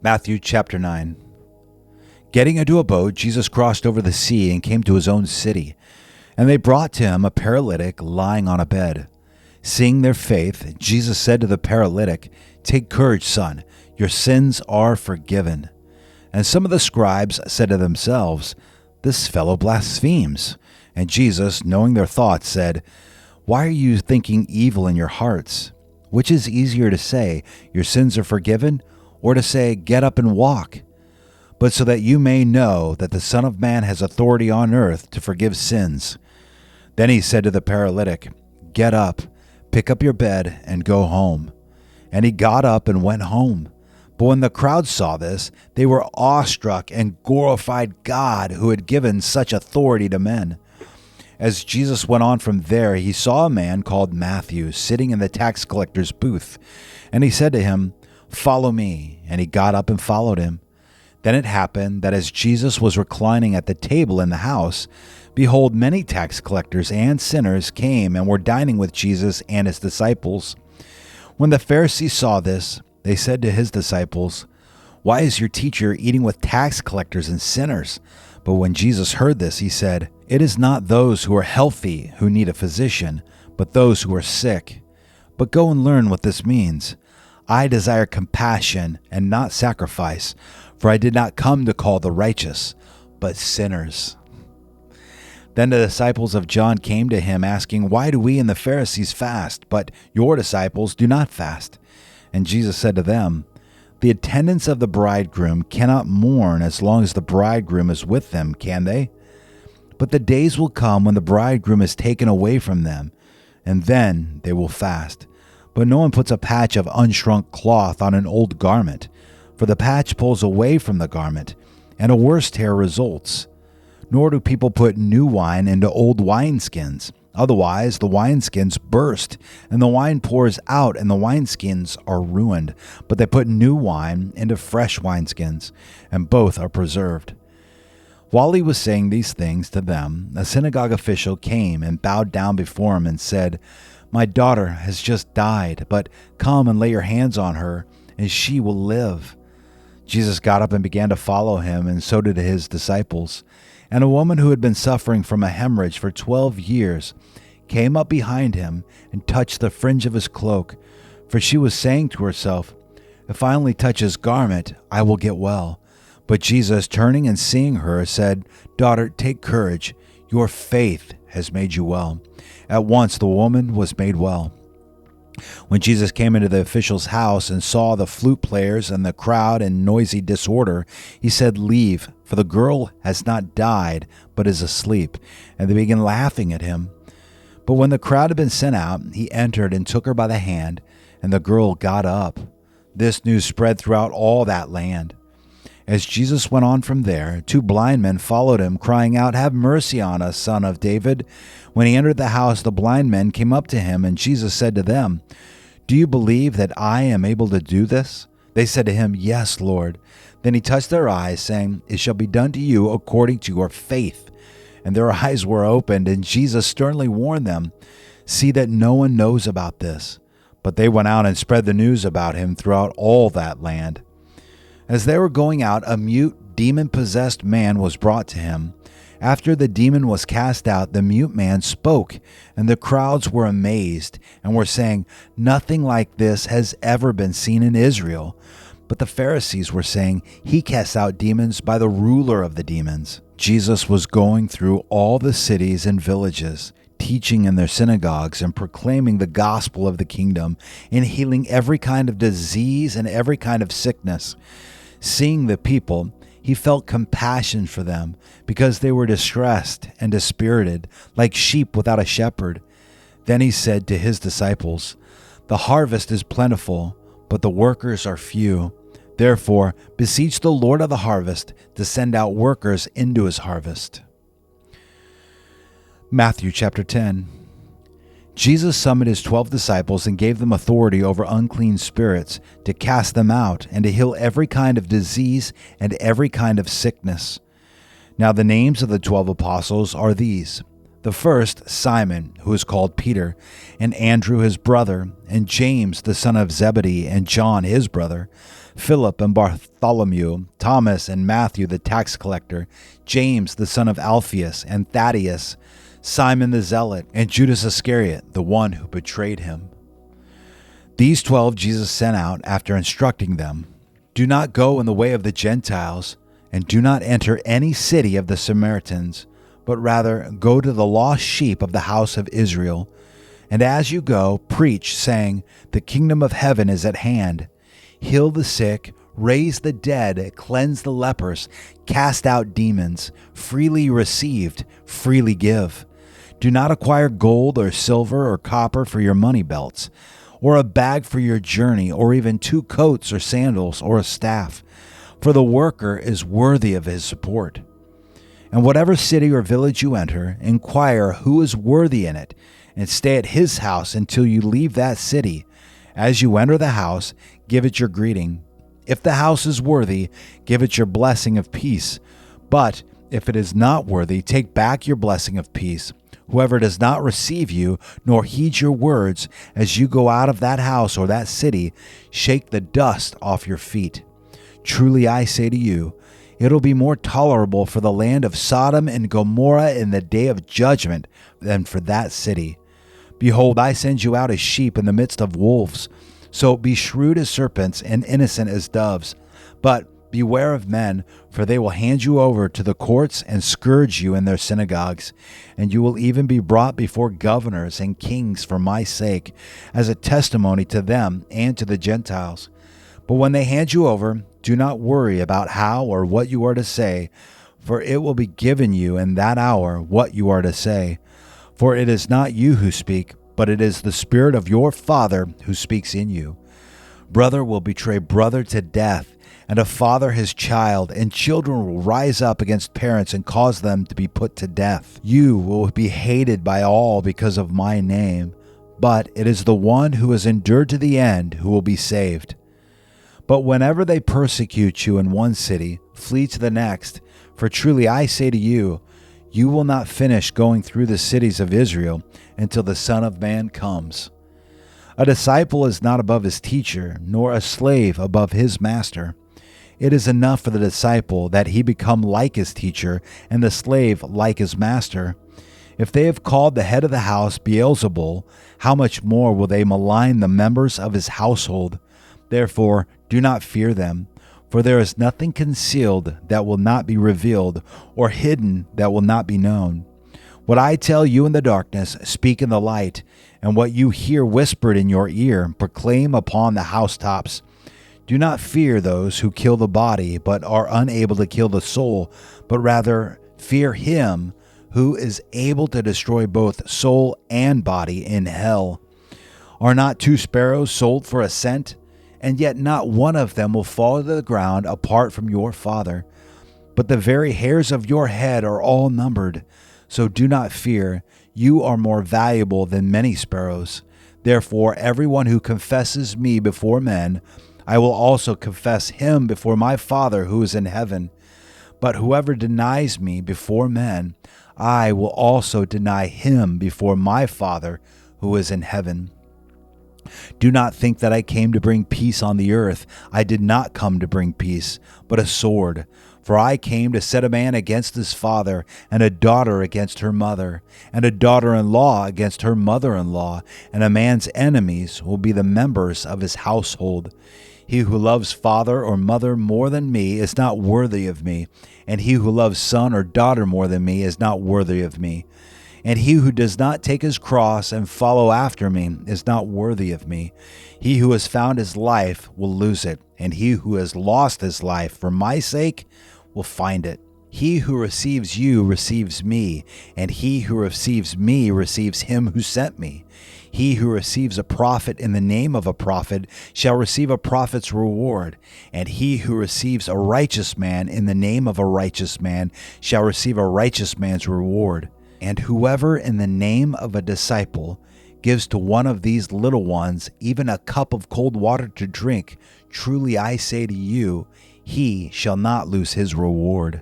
Matthew chapter 9. Getting into a boat, Jesus crossed over the sea and came to his own city. And they brought to him a paralytic lying on a bed. Seeing their faith, Jesus said to the paralytic, "Take courage, son, your sins are forgiven." And some of the scribes said to themselves, "This fellow blasphemes." And Jesus, knowing their thoughts, said, "Why are you thinking evil in your hearts? Which is easier to say, 'Your sins are forgiven,' or to say, 'Get up and walk'? But so that you may know that the Son of Man has authority on earth to forgive sins." Then he said to the paralytic, "Get up, pick up your bed, and go home." And he got up and went home. But when the crowd saw this, they were awestruck and glorified God who had given such authority to men. As Jesus went on from there, he saw a man called Matthew sitting in the tax collector's booth. And he said to him, "Follow me." And he got up and followed him. Then it happened that as Jesus was reclining at the table in the house, behold, many tax collectors and sinners came and were dining with Jesus and his disciples. When the Pharisees saw this, they said to his disciples, "Why is your teacher eating with tax collectors and sinners?" But when Jesus heard this, he said, "It is not those who are healthy who need a physician, but those who are sick. But go and learn what this means. I desire compassion and not sacrifice, for I did not come to call the righteous, but sinners." Then the disciples of John came to him, asking, "Why do we and the Pharisees fast, but your disciples do not fast?" And Jesus said to them, "The attendants of the bridegroom cannot mourn as long as the bridegroom is with them, can they? But the days will come when the bridegroom is taken away from them, and then they will fast. But no one puts a patch of unshrunk cloth on an old garment, for the patch pulls away from the garment, and a worse tear results. Nor do people put new wine into old wineskins. Otherwise, the wineskins burst, and the wine pours out, and the wineskins are ruined. But they put new wine into fresh wineskins, and both are preserved." While he was saying these things to them, a synagogue official came and bowed down before him and said, "My daughter has just died, but come and lay your hands on her, and she will live." Jesus got up and began to follow him, and so did his disciples. And a woman who had been suffering from a hemorrhage for 12 years came up behind him and touched the fringe of his cloak, for she was saying to herself, "If I only touch his garment, I will get well." But Jesus, turning and seeing her, said, "Daughter, take courage. Your faith has made you well." At once the woman was made well. When Jesus came into the official's house and saw the flute players and the crowd in noisy disorder, he said, "Leave, for the girl has not died, but is asleep." And they began laughing at him. But when the crowd had been sent out, he entered and took her by the hand, and the girl got up. This news spread throughout all that land. As Jesus went on from there, 2 blind men followed him, crying out, "Have mercy on us, Son of David." When he entered the house, the blind men came up to him, and Jesus said to them, "Do you believe that I am able to do this?" They said to him, "Yes, Lord." Then he touched their eyes, saying, "It shall be done to you according to your faith." And their eyes were opened, and Jesus sternly warned them, "See that no one knows about this." But they went out and spread the news about him throughout all that land. As they were going out, a mute, demon-possessed man was brought to him. After the demon was cast out, the mute man spoke, and the crowds were amazed and were saying, "Nothing like this has ever been seen in Israel." But the Pharisees were saying, "He casts out demons by the ruler of the demons." Jesus was going through all the cities and villages, teaching in their synagogues and proclaiming the gospel of the kingdom, and healing every kind of disease and every kind of sickness. Seeing the people, he felt compassion for them, because they were distressed and dispirited, like sheep without a shepherd. Then he said to his disciples, "The harvest is plentiful, but the workers are few. Therefore, beseech the Lord of the harvest to send out workers into his harvest." Matthew chapter 10. Jesus summoned his 12 disciples and gave them authority over unclean spirits to cast them out and to heal every kind of disease and every kind of sickness. Now the names of the 12 apostles are these: The first, Simon, who is called Peter, and Andrew his brother, and James the son of Zebedee, and John his brother, Philip and Bartholomew, Thomas and Matthew the tax collector, James the son of Alphaeus, and Thaddeus, Simon the Zealot, and Judas Iscariot, the one who betrayed him. These 12 Jesus sent out after instructing them, "Do not go in the way of the Gentiles, and do not enter any city of the Samaritans, but rather go to the lost sheep of the house of Israel. And as you go, preach, saying, the kingdom of heaven is at hand. Heal the sick, raise the dead, cleanse the lepers, cast out demons. Freely received, freely give. Do not acquire gold or silver or copper for your money belts, or a bag for your journey, or even 2 coats or sandals or a staff, for the worker is worthy of his support. And whatever city or village you enter, inquire who is worthy in it, and stay at his house until you leave that city. As you enter the house, give it your greeting. If the house is worthy, give it your blessing of peace. But if it is not worthy, take back your blessing of peace. Whoever does not receive you, nor heed your words, as you go out of that house or that city, shake the dust off your feet. Truly I say to you, it'll be more tolerable for the land of Sodom and Gomorrah in the day of judgment than for that city. Behold, I send you out as sheep in the midst of wolves. So be shrewd as serpents and innocent as doves. But beware of men, for they will hand you over to the courts and scourge you in their synagogues. And you will even be brought before governors and kings for my sake, as a testimony to them and to the Gentiles. But when they hand you over, do not worry about how or what you are to say, for it will be given you in that hour what you are to say. For it is not you who speak, but it is the Spirit of your Father who speaks in you. Brother will betray brother to death, and a father his child, and children will rise up against parents and cause them to be put to death. You will be hated by all because of my name, but it is the one who has endured to the end who will be saved. But whenever they persecute you in one city, flee to the next. For truly I say to you, you will not finish going through the cities of Israel until the Son of Man comes. A disciple is not above his teacher, nor a slave above his master. It is enough for the disciple that he become like his teacher, and the slave like his master. If they have called the head of the house Beelzebul, how much more will they malign the members of his household? Therefore, do not fear them, for there is nothing concealed that will not be revealed, or hidden that will not be known. What I tell you in the darkness, speak in the light, and what you hear whispered in your ear, proclaim upon the housetops. Do not fear those who kill the body, but are unable to kill the soul, but rather fear him who is able to destroy both soul and body in hell. Are not 2 sparrows sold for a cent? And yet not one of them will fall to the ground apart from your Father. But the very hairs of your head are all numbered. So do not fear, you are more valuable than many sparrows. Therefore everyone who confesses me before men, I will also confess him before my Father who is in heaven. But whoever denies me before men, I will also deny him before my Father who is in heaven. Do not think that I came to bring peace on the earth. I did not come to bring peace, but a sword. For I came to set a man against his father, and a daughter against her mother, and a daughter-in-law against her mother-in-law, and a man's enemies will be the members of his household. He who loves father or mother more than me is not worthy of me, and he who loves son or daughter more than me is not worthy of me. And he who does not take his cross and follow after me is not worthy of me. He who has found his life will lose it, and he who has lost his life for my sake will find it. He who receives you receives me, and he who receives me receives him who sent me. He who receives a prophet in the name of a prophet shall receive a prophet's reward, and he who receives a righteous man in the name of a righteous man shall receive a righteous man's reward. And whoever in the name of a disciple gives to one of these little ones even a cup of cold water to drink, truly I say to you, he shall not lose his reward.